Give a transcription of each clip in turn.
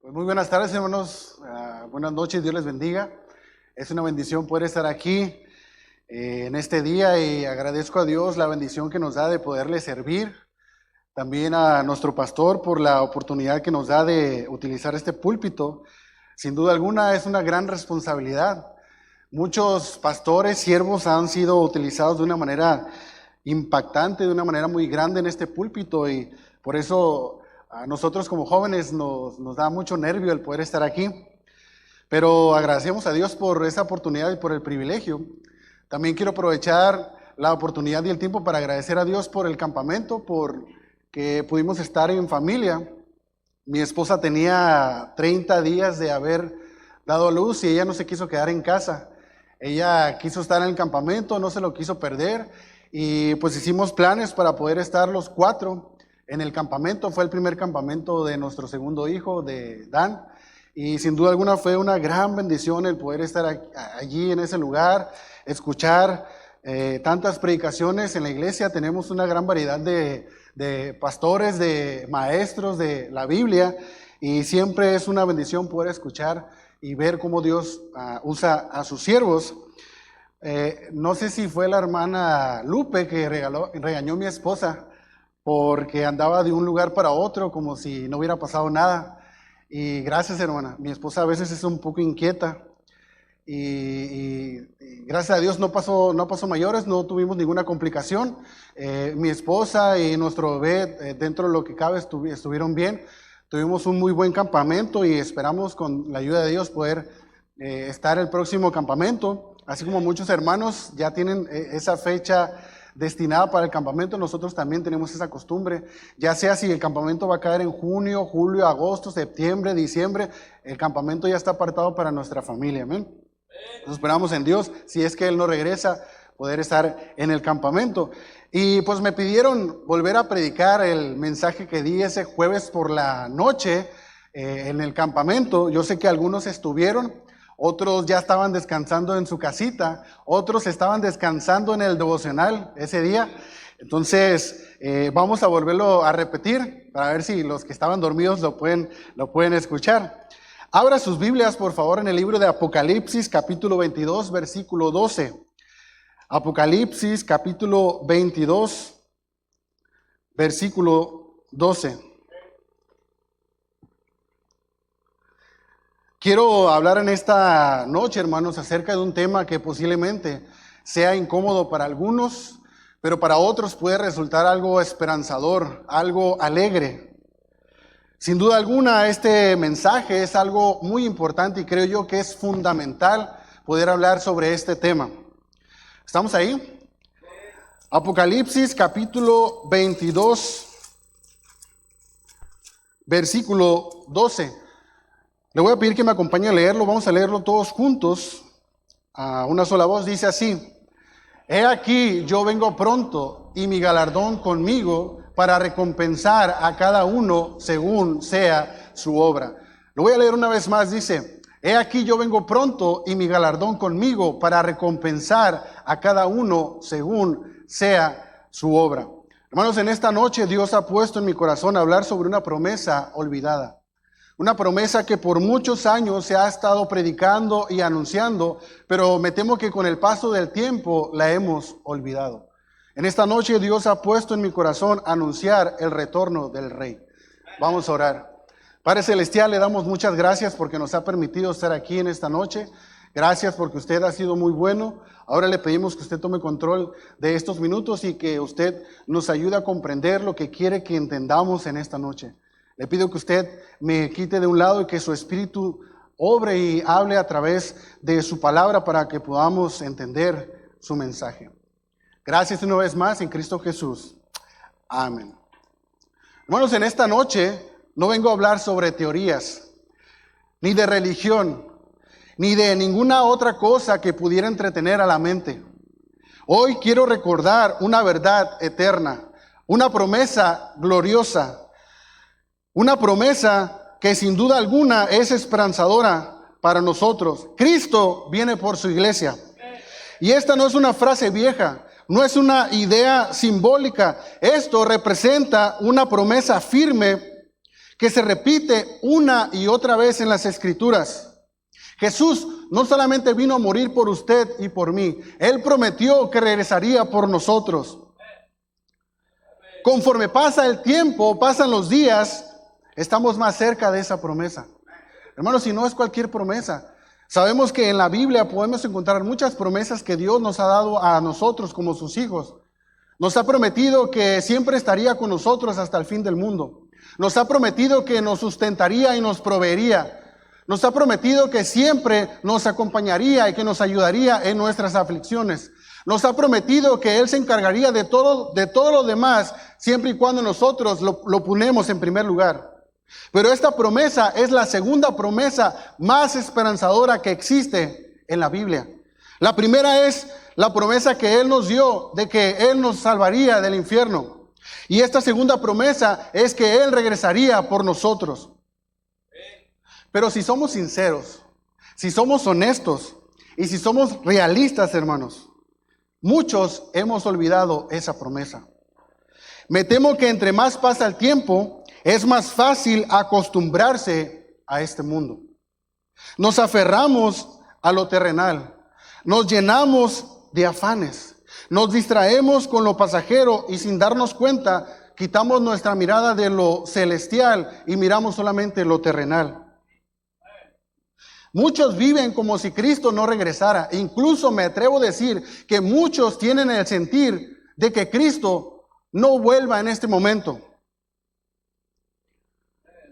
Pues muy buenas tardes, hermanos. Buenas noches, Dios les bendiga. Es una bendición poder estar aquí en este día y agradezco a Dios la bendición que nos da de poderle servir. También a nuestro pastor por la oportunidad que nos da de utilizar este púlpito. Sin duda alguna es una gran responsabilidad. Muchos pastores, siervos han sido utilizados de una manera impactante, de una manera muy grande en este púlpito y por eso a nosotros como jóvenes nos da mucho nervio el poder estar aquí, pero agradecemos a Dios por esa oportunidad y por el privilegio. También quiero aprovechar la oportunidad y el tiempo para agradecer a Dios por el campamento, por que pudimos estar en familia. Mi esposa tenía 30 días de haber dado a luz y ella no se quiso quedar en casa. Ella quiso estar en el campamento, no se lo quiso perder y pues hicimos planes para poder estar los 4 en el campamento. Fue el primer campamento de nuestro segundo hijo, de Dan, y sin duda alguna fue una gran bendición el poder estar allí en ese lugar, escuchar tantas predicaciones en la iglesia. Tenemos una gran variedad de pastores, de maestros de la Biblia, y siempre es una bendición poder escuchar y ver cómo Dios usa a sus siervos. No sé si fue la hermana Lupe que regañó a mi esposa porque andaba de un lugar para otro como si no hubiera pasado nada. Y gracias, hermana. Mi esposa a veces es un poco inquieta y gracias a Dios no pasó mayores, no tuvimos ninguna complicación. Mi esposa y nuestro bebé, dentro de lo que cabe, estuvieron bien. Tuvimos un muy buen campamento y esperamos con la ayuda de Dios poder estar el próximo campamento. Así como muchos hermanos ya tienen esa fecha destinada para el campamento, nosotros también tenemos esa costumbre, ya sea si el campamento va a caer en junio, julio, agosto, septiembre, diciembre, el campamento ya está apartado para nuestra familia, amén. Nos esperamos en Dios, si es que Él no regresa, poder estar en el campamento. Y pues me pidieron volver a predicar el mensaje que di ese jueves por la noche en el campamento. Yo sé que algunos estuvieron, otros ya estaban descansando en su casita, otros estaban descansando en el devocional ese día. Entonces vamos a volverlo a repetir para ver si los que estaban dormidos lo pueden escuchar. Abra sus Biblias, por favor, en el libro de Apocalipsis, capítulo 22, versículo 12. Apocalipsis, capítulo 22, versículo 12. Quiero hablar en esta noche, hermanos, acerca de un tema que posiblemente sea incómodo para algunos, pero para otros puede resultar algo esperanzador, algo alegre. Sin duda alguna, este mensaje es algo muy importante y creo yo que es fundamental poder hablar sobre este tema. ¿Estamos ahí? Apocalipsis, capítulo 22, versículo 12. Le voy a pedir que me acompañe a leerlo, vamos a leerlo todos juntos, a una sola voz. Dice así: He aquí, yo vengo pronto, y mi galardón conmigo, para recompensar a cada uno según sea su obra. Lo voy a leer una vez más, dice: He aquí, yo vengo pronto, y mi galardón conmigo, para recompensar a cada uno según sea su obra. Hermanos, en esta noche Dios ha puesto en mi corazón hablar sobre una promesa olvidada. Una promesa que por muchos años se ha estado predicando y anunciando, pero me temo que con el paso del tiempo la hemos olvidado. En esta noche Dios ha puesto en mi corazón anunciar el retorno del Rey. Vamos a orar. Padre Celestial, le damos muchas gracias porque nos ha permitido estar aquí en esta noche. Gracias porque usted ha sido muy bueno. Ahora le pedimos que usted tome control de estos minutos y que usted nos ayude a comprender lo que quiere que entendamos en esta noche. Le pido que usted me quite de un lado y que su Espíritu obre y hable a través de su palabra para que podamos entender su mensaje. Gracias una vez más en Cristo Jesús. Amén. Hermanos, en esta noche no vengo a hablar sobre teorías, ni de religión, ni de ninguna otra cosa que pudiera entretener a la mente. Hoy quiero recordar una verdad eterna, una promesa gloriosa. Una promesa que sin duda alguna es esperanzadora para nosotros. Cristo viene por su iglesia. Y esta no es una frase vieja, no es una idea simbólica. Esto representa una promesa firme que se repite una y otra vez en las Escrituras. Jesús no solamente vino a morir por usted y por mí, Él prometió que regresaría por nosotros. Conforme pasa el tiempo, pasan los días, estamos más cerca de esa promesa. Hermanos, si no es cualquier promesa. Sabemos que en la Biblia podemos encontrar muchas promesas que Dios nos ha dado a nosotros como sus hijos. Nos ha prometido que siempre estaría con nosotros hasta el fin del mundo. Nos ha prometido que nos sustentaría y nos proveería. Nos ha prometido que siempre nos acompañaría y que nos ayudaría en nuestras aflicciones. Nos ha prometido que Él se encargaría de todo lo demás, siempre y cuando nosotros lo ponemos en primer lugar. Pero esta promesa es la segunda promesa más esperanzadora que existe en la Biblia. La primera es la promesa que Él nos dio de que Él nos salvaría del infierno. Y esta segunda promesa es que Él regresaría por nosotros. Pero si somos sinceros, si somos honestos y si somos realistas, hermanos, muchos hemos olvidado esa promesa. Me temo que entre más pasa el tiempo, es más fácil acostumbrarse a este mundo. Nos aferramos a lo terrenal, nos llenamos de afanes, nos distraemos con lo pasajero y sin darnos cuenta, quitamos nuestra mirada de lo celestial y miramos solamente lo terrenal. Muchos viven como si Cristo no regresara. Incluso me atrevo a decir que muchos tienen el sentir de que Cristo no vuelva en este momento.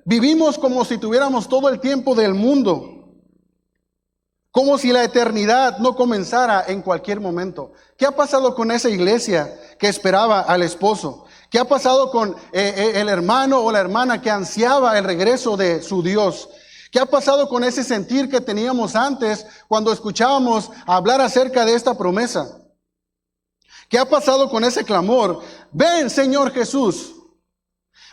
Vivimos como si tuviéramos todo el tiempo del mundo, como si la eternidad no comenzara en cualquier momento. ¿Qué ha pasado con esa iglesia que esperaba al esposo? ¿Qué ha pasado con el hermano o la hermana que ansiaba el regreso de su Dios? ¿Qué ha pasado con ese sentir que teníamos antes cuando escuchábamos hablar acerca de esta promesa? ¿Qué ha pasado con ese clamor? Ven, Señor Jesús.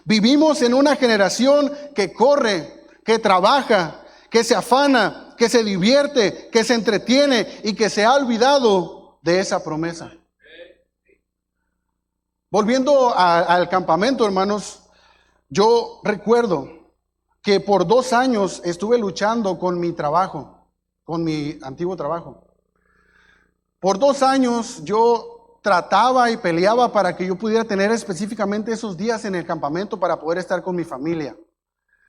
Vivimos en una generación que corre, que trabaja, que se afana, que se divierte, que se entretiene y que se ha olvidado de esa promesa. Volviendo al campamento, hermanos, yo recuerdo que por 2 años estuve luchando con mi trabajo, con mi antiguo trabajo. Por 2 años yo trataba y peleaba para que yo pudiera tener específicamente esos días en el campamento para poder estar con mi familia.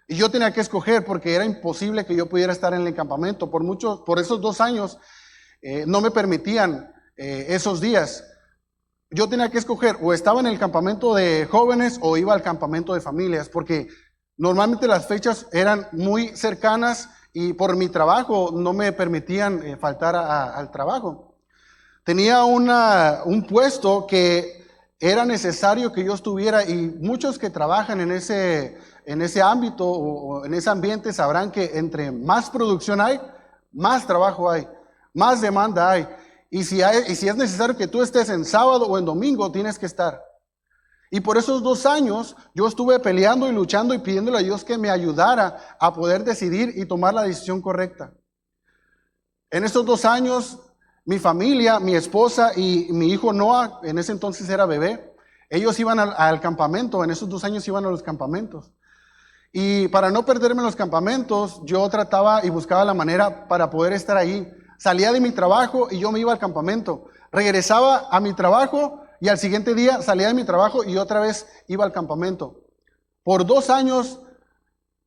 Y yo tenía que escoger porque era imposible que yo pudiera estar en el campamento. Por esos 2 años no me permitían esos días. Yo tenía que escoger o estaba en el campamento de jóvenes o iba al campamento de familias, porque normalmente las fechas eran muy cercanas y por mi trabajo no me permitían faltar al trabajo. Tenía un puesto que era necesario que yo estuviera, y muchos que trabajan en ese ámbito o en ese ambiente sabrán que entre más producción hay, más trabajo hay, más demanda hay. Y si es necesario que tú estés en sábado o en domingo, tienes que estar. Y por esos 2 años yo estuve peleando y luchando y pidiéndole a Dios que me ayudara a poder decidir y tomar la decisión correcta. En estos 2 años, mi familia, mi esposa y mi hijo Noah, en ese entonces era bebé, ellos iban al campamento. En esos 2 años iban a los campamentos. Y para no perderme en los campamentos, yo trataba y buscaba la manera para poder estar ahí. Salía de mi trabajo y yo me iba al campamento. Regresaba a mi trabajo y al siguiente día salía de mi trabajo y otra vez iba al campamento. Por 2 años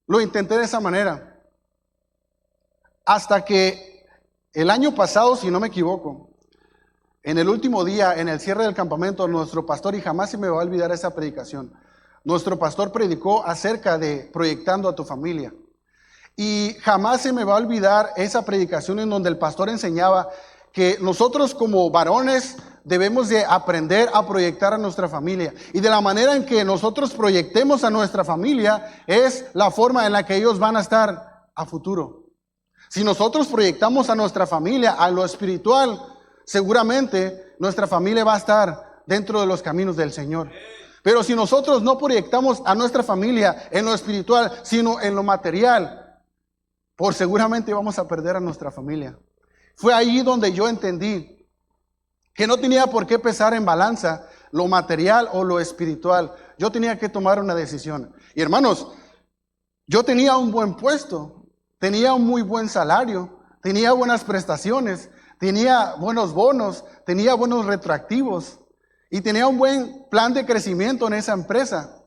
lo intenté de esa manera. Hasta que el año pasado, si no me equivoco, en el último día, en el cierre del campamento, nuestro pastor, y jamás se me va a olvidar esa predicación, nuestro pastor predicó acerca de proyectando a tu familia. Y jamás se me va a olvidar esa predicación en donde el pastor enseñaba que nosotros como varones debemos de aprender a proyectar a nuestra familia. Y de la manera en que nosotros proyectemos a nuestra familia es la forma en la que ellos van a estar a futuro. Si nosotros proyectamos a nuestra familia a lo espiritual, seguramente nuestra familia va a estar dentro de los caminos del Señor. Pero si nosotros no proyectamos a nuestra familia en lo espiritual, sino en lo material, por seguramente vamos a perder a nuestra familia. Fue ahí donde yo entendí que no tenía por qué pesar en balanza lo material o lo espiritual. Yo tenía que tomar una decisión. Y hermanos, Yo tenía un buen puesto, tenía un muy buen salario, tenía buenas prestaciones, tenía buenos bonos, tenía buenos retroactivos y tenía un buen plan de crecimiento en esa empresa.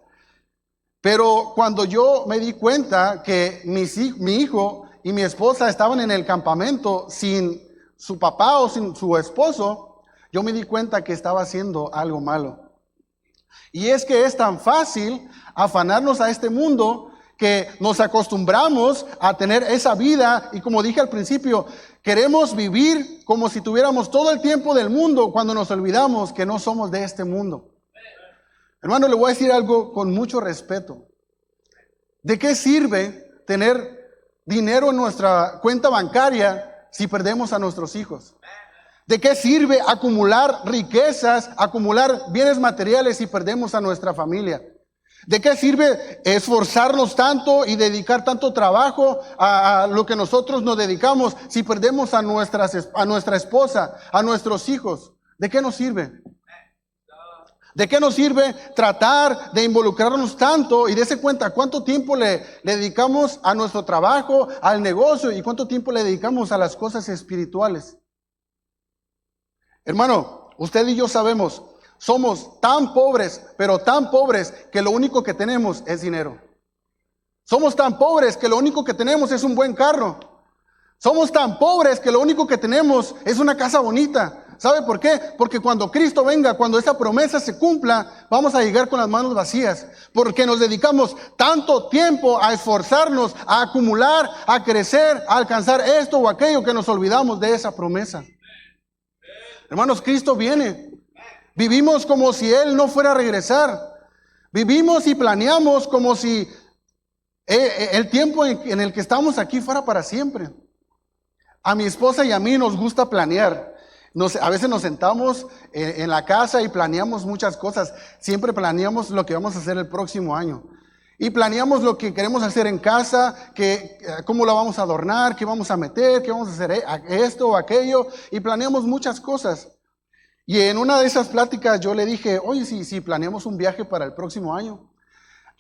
Pero cuando yo me di cuenta que mi hijo y mi esposa estaban en el campamento sin su papá o sin su esposo, yo me di cuenta que estaba haciendo algo malo. Y es que es tan fácil afanarnos a este mundo que nos acostumbramos a tener esa vida y, como dije al principio, queremos vivir como si tuviéramos todo el tiempo del mundo cuando nos olvidamos que no somos de este mundo. Hermano, le voy a decir algo con mucho respeto. ¿De qué sirve tener dinero en nuestra cuenta bancaria si perdemos a nuestros hijos? ¿De qué sirve acumular riquezas, acumular bienes materiales si perdemos a nuestra familia? ¿De qué sirve esforzarnos tanto y dedicar tanto trabajo a lo que nosotros nos dedicamos si perdemos a nuestra esposa, a nuestros hijos? ¿De qué nos sirve? ¿De qué nos sirve tratar de involucrarnos tanto y darse cuenta cuánto tiempo le dedicamos a nuestro trabajo, al negocio y cuánto tiempo le dedicamos a las cosas espirituales? Hermano, usted y yo sabemos, somos tan pobres, pero tan pobres que lo único que tenemos es dinero. Somos tan pobres que lo único que tenemos es un buen carro. Somos tan pobres que lo único que tenemos es una casa bonita. ¿Sabe por qué? Porque cuando Cristo venga, cuando esa promesa se cumpla, vamos a llegar con las manos vacías. Porque nos dedicamos tanto tiempo a esforzarnos, a acumular, a crecer, a alcanzar esto o aquello que nos olvidamos de esa promesa. Hermanos, Cristo viene. Vivimos como si Él no fuera a regresar. Vivimos y planeamos como si el tiempo en el que estamos aquí fuera para siempre. A mi esposa y a mí nos gusta planear. A veces nos sentamos en la casa y planeamos muchas cosas. Siempre planeamos lo que vamos a hacer el próximo año. Y planeamos lo que queremos hacer en casa, cómo la vamos a adornar, qué vamos a meter, qué vamos a hacer esto o aquello. Y planeamos muchas cosas. Y en una de esas pláticas yo le dije, oye, si planeamos un viaje para el próximo año.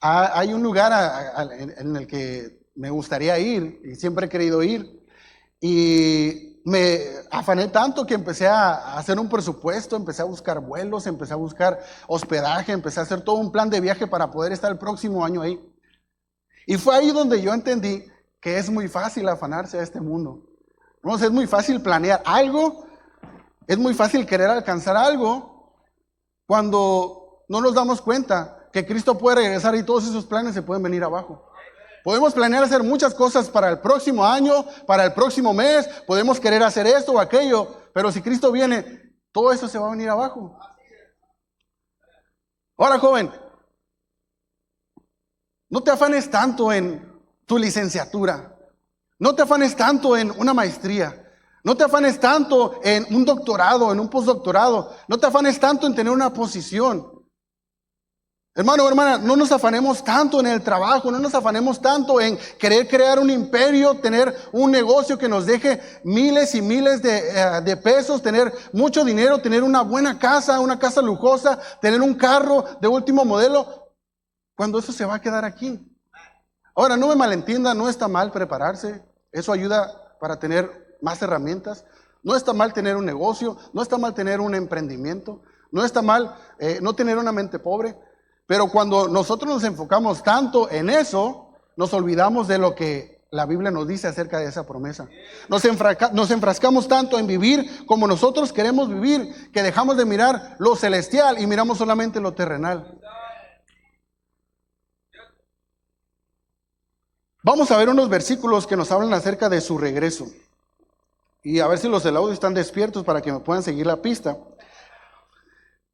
Hay un lugar en el que me gustaría ir y siempre he querido ir. Y me afané tanto que empecé a hacer un presupuesto, empecé a buscar vuelos, empecé a buscar hospedaje, empecé a hacer todo un plan de viaje para poder estar el próximo año ahí. Y fue ahí donde yo entendí que es muy fácil afanarse a este mundo. Entonces, es muy fácil planear algo, es muy fácil querer alcanzar algo cuando no nos damos cuenta que Cristo puede regresar y todos esos planes se pueden venir abajo. Podemos planear hacer muchas cosas para el próximo año, para el próximo mes, podemos querer hacer esto o aquello, pero si Cristo viene, todo eso se va a venir abajo. Ahora, joven, no te afanes tanto en tu licenciatura, no te afanes tanto en una maestría, no te afanes tanto en un doctorado, en un postdoctorado, no te afanes tanto en tener una posición. Hermano, hermana, no nos afanemos tanto en el trabajo, no nos afanemos tanto en querer crear un imperio, tener un negocio que nos deje miles y miles de pesos, tener mucho dinero, tener una buena casa, una casa lujosa, tener un carro de último modelo, cuando eso se va a quedar aquí. Ahora, no me malentienda, no está mal prepararse, eso ayuda para tener más herramientas, no está mal tener un negocio, no está mal tener un emprendimiento, no está mal no tener una mente pobre. Pero cuando nosotros nos enfocamos tanto en eso, nos olvidamos de lo que la Biblia nos dice acerca de esa promesa. Nos enfrascamos tanto en vivir como nosotros queremos vivir, que dejamos de mirar lo celestial y miramos solamente lo terrenal. Vamos a ver unos versículos que nos hablan acerca de su regreso. Y a ver si los del audio están despiertos para que me puedan seguir la pista.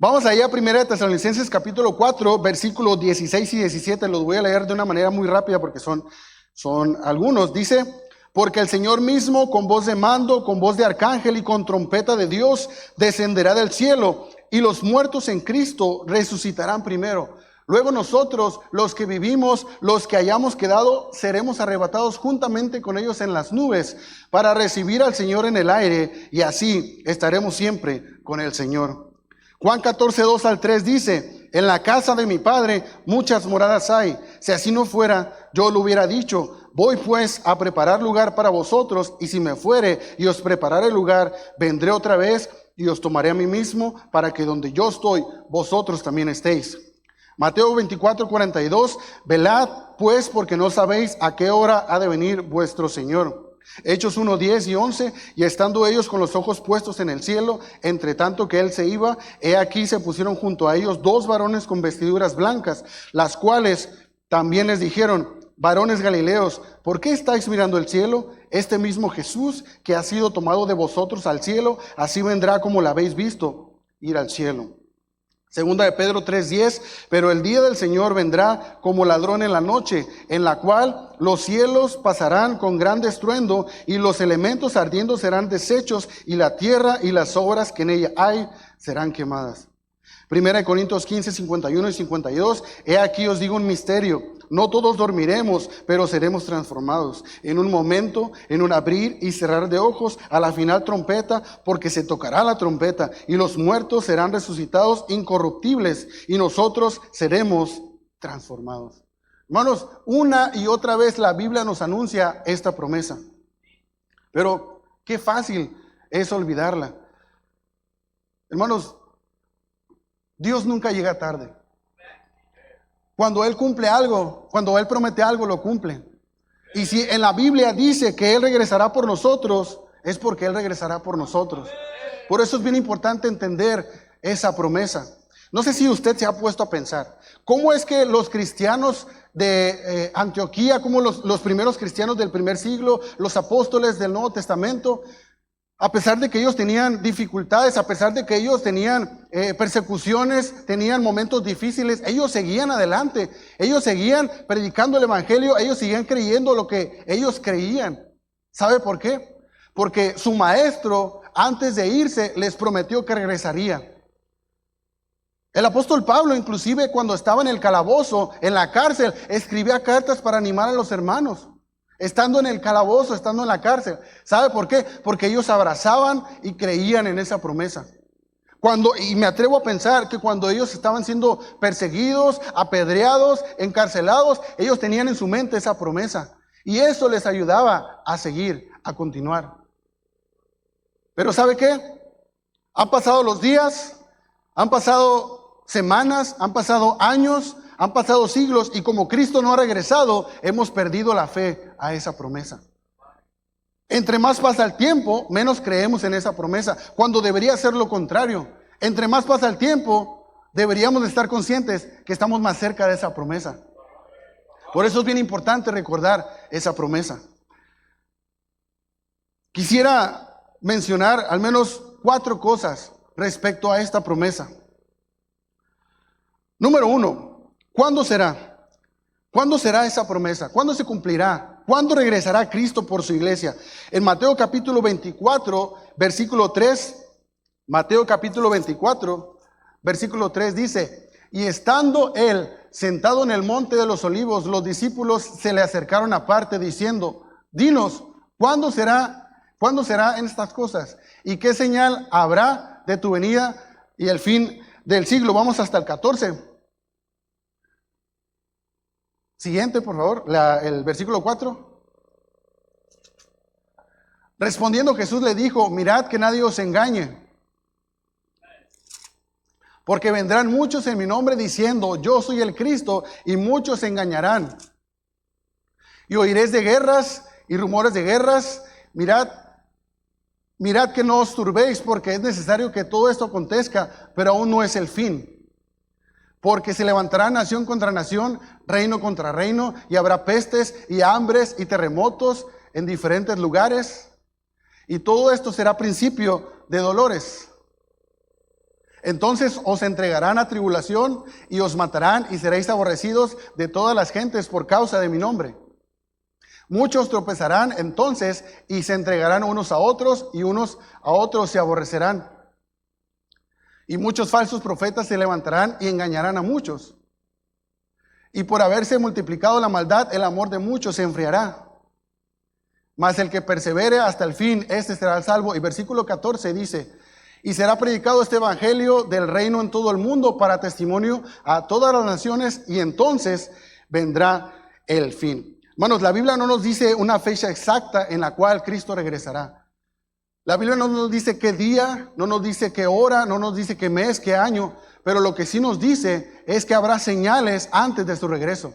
Vamos allá a 1 Tesalonicenses capítulo 4, versículos 16 y 17. Los voy a leer de una manera muy rápida porque son algunos. Dice, porque el Señor mismo con voz de mando, con voz de arcángel y con trompeta de Dios descenderá del cielo, y los muertos en Cristo resucitarán primero. Luego nosotros, los que vivimos, los que hayamos quedado, seremos arrebatados juntamente con ellos en las nubes para recibir al Señor en el aire, y así estaremos siempre con el Señor. Juan 14, 2 al 3 dice, en la casa de mi Padre muchas moradas hay. Si así no fuera, yo le hubiera dicho: voy pues a preparar lugar para vosotros, y si me fuere y os prepararé lugar, vendré otra vez y os tomaré a mí mismo, para que donde yo estoy, vosotros también estéis. Mateo 24:42, velad pues, porque no sabéis a qué hora ha de venir vuestro Señor. Hechos 1:10 y 11, y estando ellos con los ojos puestos en el cielo, entre tanto que él se iba, he aquí se pusieron junto a ellos dos varones con vestiduras blancas, las cuales también les dijeron: varones galileos, ¿por qué estáis mirando el cielo? Este mismo Jesús que ha sido tomado de vosotros al cielo, así vendrá como lo habéis visto ir al cielo. Segunda de Pedro 3:10, pero el día del Señor vendrá como ladrón en la noche, en la cual los cielos pasarán con gran estruendo, y los elementos ardiendo serán deshechos, y la tierra y las obras que en ella hay serán quemadas. Primera de Corintios 15, 51 y 52, he aquí os digo un misterio: no todos dormiremos, pero seremos transformados. En un momento, en un abrir y cerrar de ojos, a la final trompeta, porque se tocará la trompeta, y los muertos serán resucitados incorruptibles, y nosotros seremos transformados. Hermanos, una y otra vez la Biblia nos anuncia esta promesa. Pero qué fácil es olvidarla. Hermanos, Dios nunca llega tarde. Cuando Él cumple algo, cuando Él promete algo, lo cumple. Y si en la Biblia dice que Él regresará por nosotros, es porque Él regresará por nosotros. Por eso es bien importante entender esa promesa. No sé si usted se ha puesto a pensar, ¿cómo es que los cristianos de Antioquía, como los primeros cristianos del primer siglo, los apóstoles del Nuevo Testamento, a pesar de que ellos tenían dificultades, a pesar de que ellos tenían persecuciones, tenían momentos difíciles, ellos seguían adelante, ellos seguían predicando el evangelio, ellos seguían creyendo lo que ellos creían? ¿Sabe por qué? Porque su maestro, antes de irse, les prometió que regresaría. El apóstol Pablo, inclusive cuando estaba en el calabozo, en la cárcel, escribía cartas para animar a los hermanos. Estando en el calabozo, estando en la cárcel. ¿Sabe por qué? Porque ellos abrazaban y creían en esa promesa. Y me atrevo a pensar que cuando ellos estaban siendo perseguidos, apedreados, encarcelados, ellos tenían en su mente esa promesa. Y eso les ayudaba a seguir, a continuar. Pero ¿sabe qué? Han pasado los días, han pasado semanas, han pasado años, han pasado siglos, y como Cristo no ha regresado, hemos perdido la fe a esa promesa. Entre más pasa el tiempo, menos creemos en esa promesa, cuando debería ser lo contrario. Entre más pasa el tiempo, deberíamos estar conscientes que estamos más cerca de esa promesa. Por eso es bien importante recordar esa promesa. Quisiera mencionar al menos 4 cosas respecto a esta promesa. Número 1. ¿Cuándo será? ¿Cuándo será esa promesa? ¿Cuándo se cumplirá? ¿Cuándo regresará Cristo por su iglesia? En Mateo capítulo 24, versículo 3, Mateo capítulo 24, versículo 3 dice: y estando él sentado en el monte de los olivos, los discípulos se le acercaron aparte diciendo: dinos, ¿cuándo será en estas cosas? ¿Y qué señal habrá de tu venida y el fin del siglo? Vamos hasta el 14. Siguiente, por favor, el versículo 4. Respondiendo Jesús le dijo: mirad que nadie os engañe, porque vendrán muchos en mi nombre diciendo: yo soy el Cristo, y muchos se engañarán. Y oiréis de guerras y rumores de guerras. Mirad que no os turbéis, porque es necesario que todo esto acontezca, pero aún no es el fin. Porque se levantará nación contra nación, reino contra reino, y habrá pestes y hambres y terremotos en diferentes lugares. Y todo esto será principio de dolores. Entonces os entregarán a tribulación y os matarán, y seréis aborrecidos de todas las gentes por causa de mi nombre. Muchos tropezarán entonces y se entregarán unos a otros, y unos a otros se aborrecerán. Y muchos falsos profetas se levantarán y engañarán a muchos. Y por haberse multiplicado la maldad, el amor de muchos se enfriará. Mas el que persevere hasta el fin, este será salvo. Y versículo 14 dice: y será predicado este evangelio del reino en todo el mundo para testimonio a todas las naciones, y entonces vendrá el fin. Hermanos, la Biblia no nos dice una fecha exacta en la cual Cristo regresará. La Biblia no nos dice qué día, no nos dice qué hora, no nos dice qué mes, qué año, pero lo que sí nos dice es que habrá señales antes de su regreso.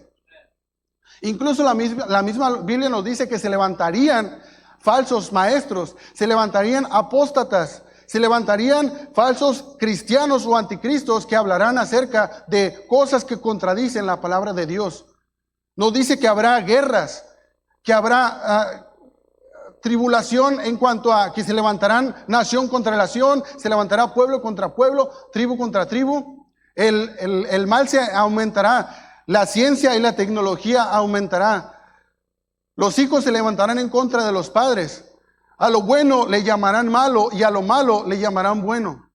Incluso la misma Biblia nos dice que se levantarían falsos maestros, se levantarían apóstatas, se levantarían falsos cristianos o anticristos que hablarán acerca de cosas que contradicen la palabra de Dios. Nos dice que habrá guerras, que habrá tribulación en cuanto a que se levantarán nación contra nación, se levantará pueblo contra pueblo, tribu contra tribu. El mal se aumentará, la ciencia y la tecnología aumentará. Los hijos se levantarán en contra de los padres. A lo bueno le llamarán malo y a lo malo le llamarán bueno.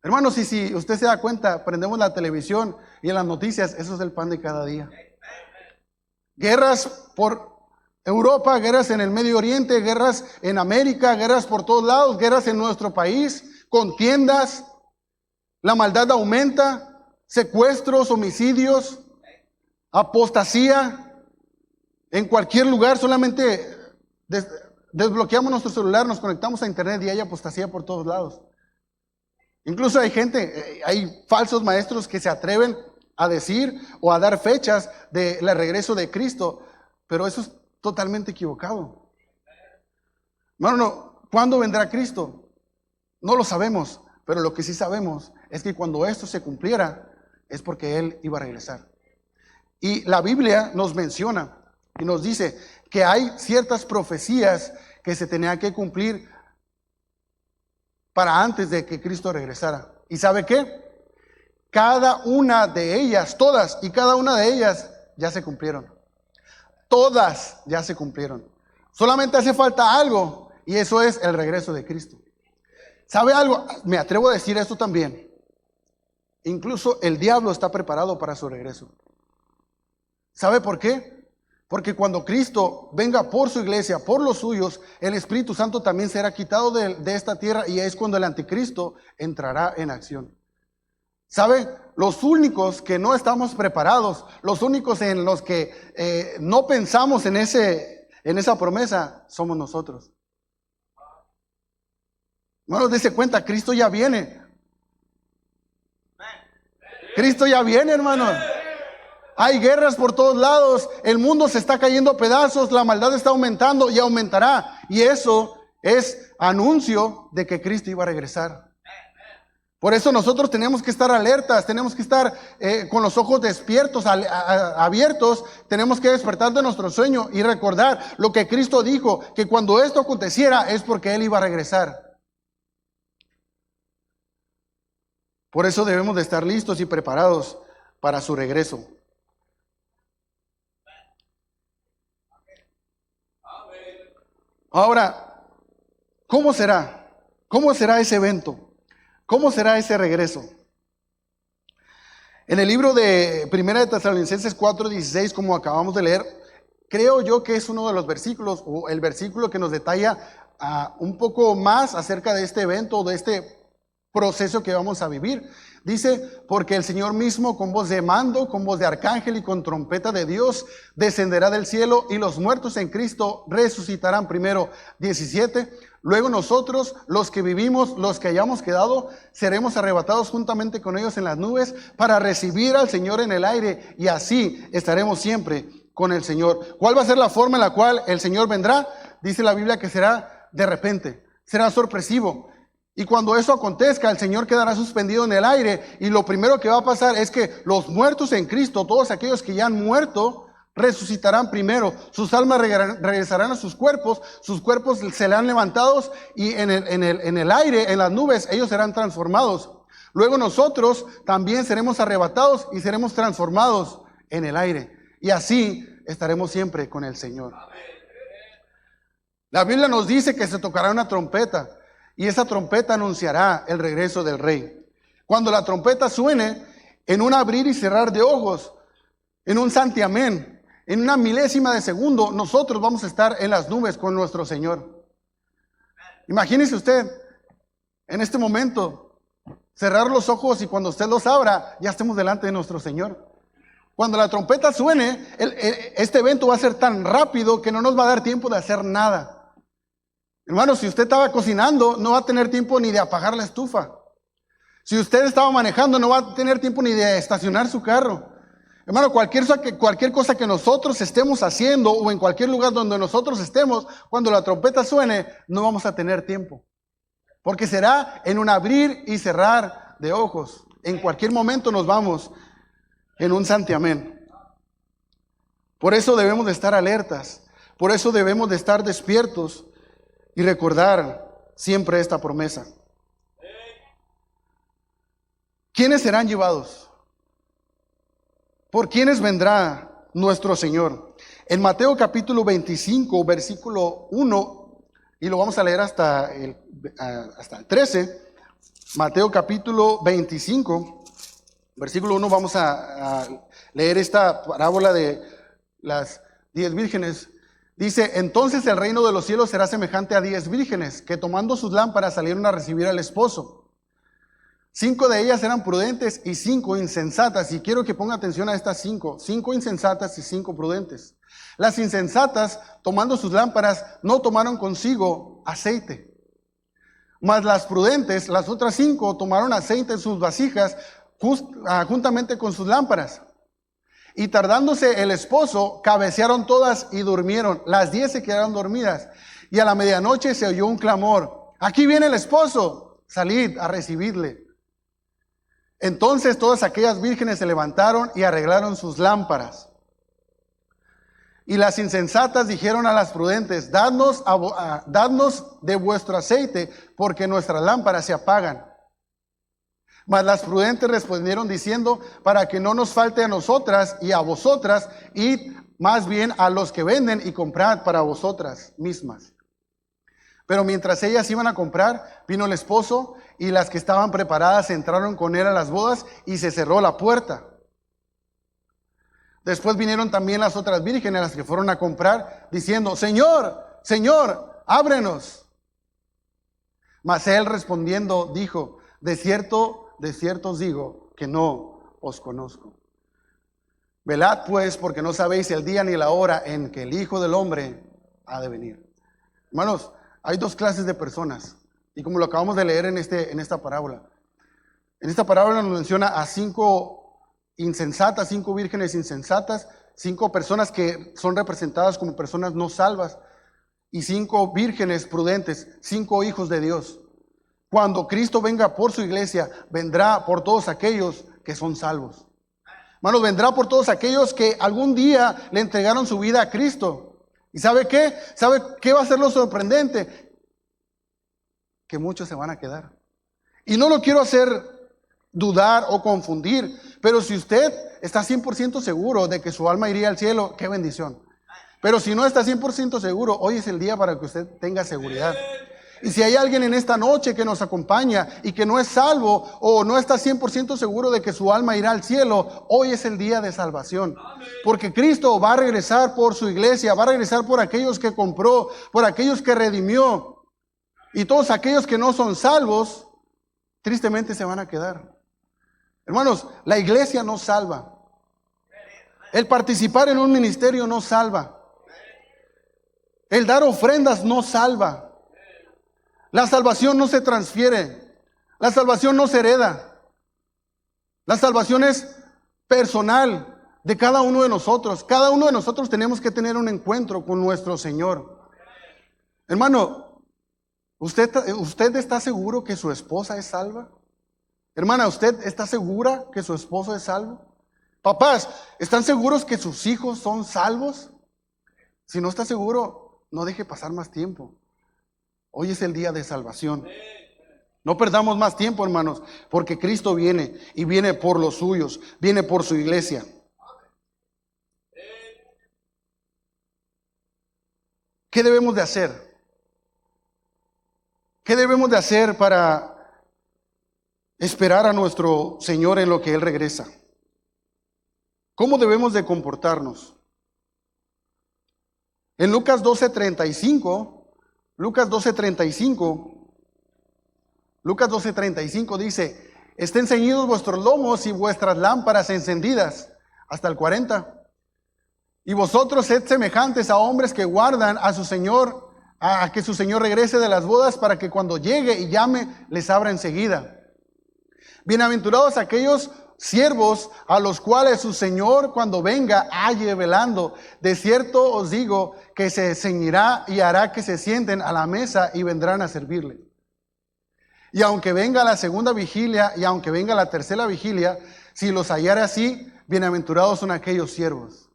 Hermanos, y si usted se da cuenta, prendemos la televisión y en las noticias, eso es el pan de cada día. Guerras por Europa, guerras en el Medio Oriente, guerras en América, guerras por todos lados, guerras en nuestro país, contiendas, la maldad aumenta, secuestros, homicidios, apostasía. En cualquier lugar solamente desbloqueamos nuestro celular, nos conectamos a internet y hay apostasía por todos lados. Incluso hay gente, hay falsos maestros que se atreven a decir o a dar fechas del regreso de Cristo, pero eso es totalmente equivocado. Hermano, ¿cuándo vendrá Cristo? No lo sabemos, pero lo que sí sabemos es que cuando esto se cumpliera es porque Él iba a regresar. Y la Biblia nos menciona y nos dice que hay ciertas profecías que se tenían que cumplir para antes de que Cristo regresara. ¿Y sabe qué? Cada una de ellas, todas y cada una de ellas ya se cumplieron. Todas ya se cumplieron. Solamente hace falta algo y eso es el regreso de Cristo. ¿Sabe algo? Me atrevo a decir esto también. Incluso el diablo está preparado para su regreso. ¿Sabe por qué? Porque cuando Cristo venga por su iglesia, por los suyos, el Espíritu Santo también será quitado de esta tierra y es cuando el anticristo entrará en acción. ¿Sabe? Los únicos que no estamos preparados, los únicos en los que no pensamos en esa promesa, somos nosotros. Hermanos, dése cuenta, Cristo ya viene. Cristo ya viene, hermanos. Hay guerras por todos lados, el mundo se está cayendo a pedazos, la maldad está aumentando y aumentará. Y eso es anuncio de que Cristo iba a regresar. Por eso nosotros tenemos que estar alertas, tenemos que estar con los ojos despiertos, abiertos, tenemos que despertar de nuestro sueño y recordar lo que Cristo dijo, que cuando esto aconteciera es porque Él iba a regresar. Por eso debemos de estar listos y preparados para su regreso. Ahora, ¿cómo será? ¿Cómo será ese evento? ¿Cómo será ese regreso? En el libro de 1 de Tesalonicenses 4:16, como acabamos de leer, creo yo que es uno de los versículos, o el versículo que nos detalla un poco más acerca de este evento, de este proceso que vamos a vivir. Dice, porque el Señor mismo con voz de mando, con voz de arcángel y con trompeta de Dios descenderá del cielo y los muertos en Cristo resucitarán primero. 17. Luego nosotros, los que vivimos, los que hayamos quedado, seremos arrebatados juntamente con ellos en las nubes para recibir al Señor en el aire y así estaremos siempre con el Señor. ¿Cuál va a ser la forma en la cual el Señor vendrá? Dice la Biblia que será de repente, será sorpresivo. Y cuando eso acontezca, el Señor quedará suspendido en el aire y lo primero que va a pasar es que los muertos en Cristo, todos aquellos que ya han muerto, resucitarán primero. Sus almas regresarán a sus cuerpos serán levantados y en el aire, en las nubes, ellos serán transformados. Luego nosotros también seremos arrebatados y seremos transformados en el aire. Y así estaremos siempre con el Señor. La Biblia nos dice que se tocará una trompeta. Y esa trompeta anunciará el regreso del Rey. Cuando la trompeta suene, en un abrir y cerrar de ojos, en un santiamén, en una milésima de segundo, nosotros vamos a estar en las nubes con nuestro Señor. Imagínese usted, en este momento, cerrar los ojos y cuando usted los abra, ya estemos delante de nuestro Señor. Cuando la trompeta suene, este evento va a ser tan rápido que no nos va a dar tiempo de hacer nada. Hermano, si usted estaba cocinando, no va a tener tiempo ni de apagar la estufa. Si usted estaba manejando, no va a tener tiempo ni de estacionar su carro. Hermano, cualquier cosa que nosotros estemos haciendo o en cualquier lugar donde nosotros estemos, cuando la trompeta suene, no vamos a tener tiempo. Porque será en un abrir y cerrar de ojos. En cualquier momento nos vamos en un santiamén. Por eso debemos de estar alertas. Por eso debemos de estar despiertos y recordar siempre esta promesa. ¿Quiénes serán llevados? ¿Por quiénes vendrá nuestro Señor? En Mateo capítulo 25, versículo 1, y lo vamos a leer hasta el 13. Mateo capítulo 25, versículo 1, vamos a leer esta parábola de las 10 vírgenes. Dice, entonces el reino de los cielos será semejante a 10 vírgenes, que tomando sus lámparas salieron a recibir al esposo. 5 de ellas eran prudentes y 5 insensatas. Y quiero que ponga atención a estas 5. 5 insensatas y 5 prudentes. Las insensatas, tomando sus lámparas, no tomaron consigo aceite. Mas las prudentes, las otras 5, tomaron aceite en sus vasijas juntamente con sus lámparas. Y tardándose el esposo, cabecearon todas y durmieron. Las 10 se quedaron dormidas. Y a la medianoche se oyó un clamor. Aquí viene el esposo, salid a recibirle. Entonces todas aquellas vírgenes se levantaron y arreglaron sus lámparas. Y las insensatas dijeron a las prudentes, dadnos de vuestro aceite, porque nuestras lámparas se apagan. Mas las prudentes respondieron diciendo, para que no nos falte a nosotras y a vosotras, id más bien a los que venden y comprad para vosotras mismas. Pero mientras ellas iban a comprar, vino el esposo, y las que estaban preparadas entraron con él a las bodas y se cerró la puerta. Después vinieron también las otras vírgenes, las que fueron a comprar, diciendo, Señor, Señor, ábrenos. Mas él respondiendo dijo, de cierto os digo que no os conozco. Velad pues, porque no sabéis el día ni la hora en que el Hijo del Hombre ha de venir. Hermanos, hay 2 clases de personas. Y como lo acabamos de leer en esta parábola. En esta parábola nos menciona a 5 insensatas, 5 vírgenes insensatas, 5 personas que son representadas como personas no salvas, y 5 vírgenes prudentes, 5 hijos de Dios. Cuando Cristo venga por su iglesia, vendrá por todos aquellos que son salvos. Hermanos, vendrá por todos aquellos que algún día le entregaron su vida a Cristo. ¿Y sabe qué? ¿Sabe qué va a ser lo sorprendente? Que muchos se van a quedar. Y no lo quiero hacer dudar o confundir, pero si usted está 100% seguro de que su alma iría al cielo, qué bendición. Pero si no está 100% seguro, hoy es el día para que usted tenga seguridad. Y si hay alguien en esta noche que nos acompaña y que no es salvo o no está 100% seguro de que su alma irá al cielo, hoy es el día de salvación. Porque Cristo va a regresar por su iglesia, va a regresar por aquellos que compró, por aquellos que redimió. Y todos aquellos que no son salvos, tristemente se van a quedar. Hermanos, la iglesia no salva. El participar en un ministerio no salva. El dar ofrendas no salva. La salvación no se transfiere. La salvación no se hereda. La salvación es personal de cada uno de nosotros. Cada uno de nosotros tenemos que tener un encuentro con nuestro Señor. Hermano, ¿usted está seguro que su esposa es salva? Hermana, ¿usted está segura que su esposo es salvo? Papás, ¿están seguros que sus hijos son salvos? Si no está seguro, no deje pasar más tiempo. Hoy es el día de salvación. No perdamos más tiempo, hermanos, porque Cristo viene y viene por los suyos, viene por su iglesia. ¿Qué debemos de hacer? ¿Qué debemos de hacer para esperar a nuestro Señor en lo que Él regresa? ¿Cómo debemos de comportarnos? En Lucas 12:35 dice, estén ceñidos vuestros lomos y vuestras lámparas encendidas. hasta el 40. Y vosotros sed semejantes a hombres que guardan a su Señor, a que su Señor regrese de las bodas, para que cuando llegue y llame, les abra enseguida. Bienaventurados aquellos siervos a los cuales su Señor cuando venga halle velando. De cierto os digo que se ceñirá y hará que se sienten a la mesa y vendrán a servirle. Y aunque venga la segunda vigilia y aunque venga la tercera vigilia, si los hallare así, bienaventurados son aquellos siervos.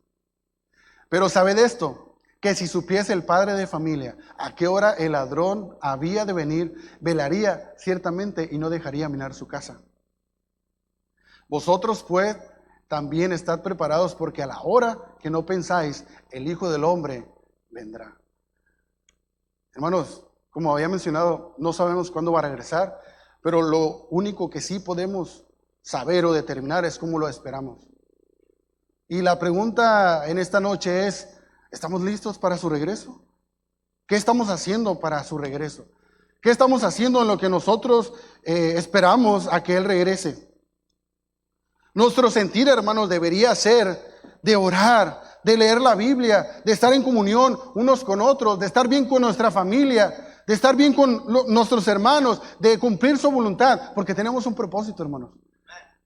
Pero sabed esto, que si supiese el padre de familia a qué hora el ladrón había de venir, velaría ciertamente y no dejaría minar su casa. Vosotros pues también estad preparados, porque a la hora que no pensáis, el Hijo del Hombre vendrá. Hermanos, como había mencionado, no sabemos cuándo va a regresar, pero lo único que sí podemos saber o determinar es cómo lo esperamos. Y la pregunta en esta noche es, ¿estamos listos para su regreso? ¿Qué estamos haciendo para su regreso? ¿Qué estamos haciendo en lo que nosotros esperamos a que Él regrese? Nuestro sentir, hermanos, debería ser de orar, de leer la Biblia, de estar en comunión unos con otros, de estar bien con nuestra familia, de estar bien con nuestros hermanos, de cumplir su voluntad, porque tenemos un propósito, hermanos.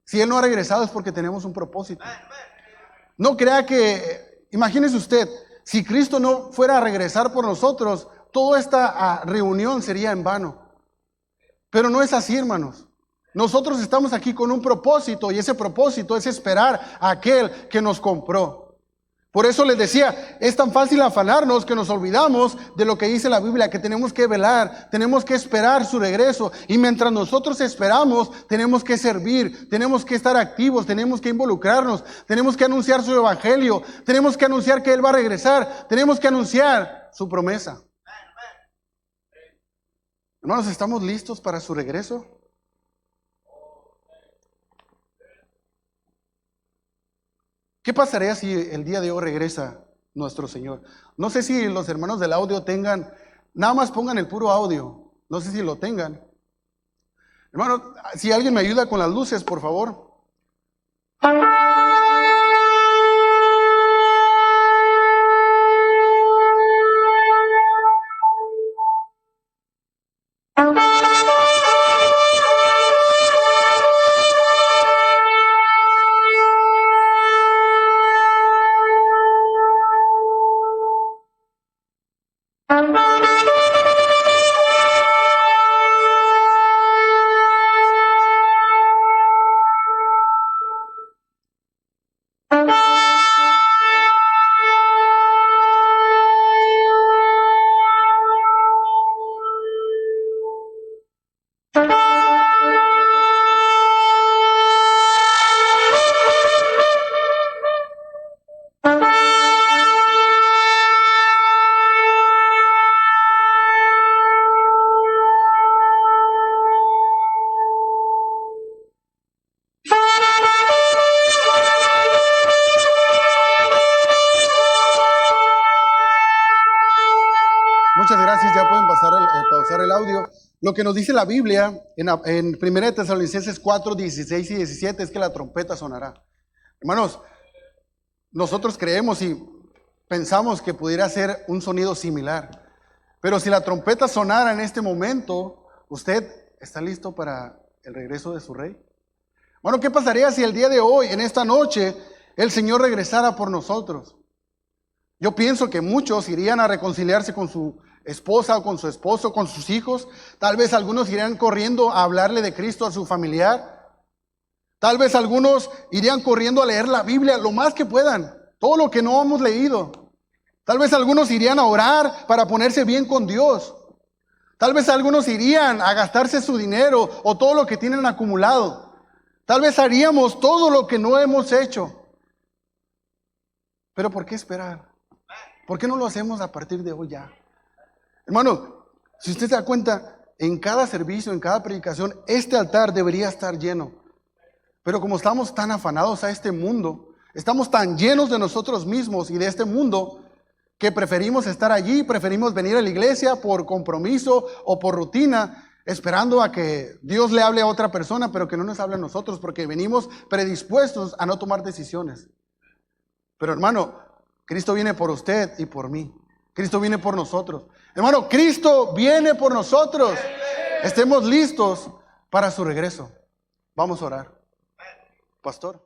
Si Él no ha regresado es porque tenemos un propósito. No crea que, imagínese usted, si Cristo no fuera a regresar por nosotros, toda esta reunión sería en vano. Pero no es así, hermanos. Nosotros estamos aquí con un propósito y ese propósito es esperar a aquel que nos compró. Por eso les decía, es tan fácil afanarnos que nos olvidamos de lo que dice la Biblia, que tenemos que velar, tenemos que esperar su regreso. Y mientras nosotros esperamos, tenemos que servir, tenemos que estar activos, tenemos que involucrarnos, tenemos que anunciar su evangelio, tenemos que anunciar que Él va a regresar, tenemos que anunciar su promesa. Hermanos, ¿estamos listos para su regreso? ¿Qué pasaría si el día de hoy regresa nuestro Señor? No sé si los hermanos del audio tengan, nada más pongan el puro audio. No sé si lo tengan. Hermano, si alguien me ayuda con las luces, por favor. Muchas gracias, ya pueden pausar el audio. Lo que nos dice la Biblia en 1 Tesalonicenses 4, 16 y 17 es que la trompeta sonará. Hermanos, nosotros creemos y pensamos que pudiera ser un sonido similar. Pero si la trompeta sonara en este momento, ¿usted está listo para el regreso de su rey? Bueno, ¿qué pasaría si el día de hoy, en esta noche, el Señor regresara por nosotros? Yo pienso que muchos irían a reconciliarse con su esposa o con su esposo, con sus hijos. Tal vez algunos irían corriendo a hablarle de Cristo a su familiar. Tal vez algunos irían corriendo a leer la Biblia lo más que puedan, todo lo que no hemos leído. Tal vez algunos irían a orar para ponerse bien con Dios. Tal vez algunos irían a gastarse su dinero o todo lo que tienen acumulado. Tal vez haríamos todo lo que no hemos hecho. Pero ¿por qué esperar? ¿Por qué no lo hacemos a partir de hoy ya? Hermano, si usted se da cuenta, en cada servicio, en cada predicación, este altar debería estar lleno. Pero como estamos tan afanados a este mundo, estamos tan llenos de nosotros mismos y de este mundo, que preferimos estar allí, preferimos venir a la iglesia por compromiso o por rutina, esperando a que Dios le hable a otra persona, pero que no nos hable a nosotros, porque venimos predispuestos a no tomar decisiones. Pero hermano, Cristo viene por usted y por mí. Cristo viene por nosotros. Hermano, Cristo viene por nosotros. Estemos listos para su regreso. Vamos a orar. Pastor.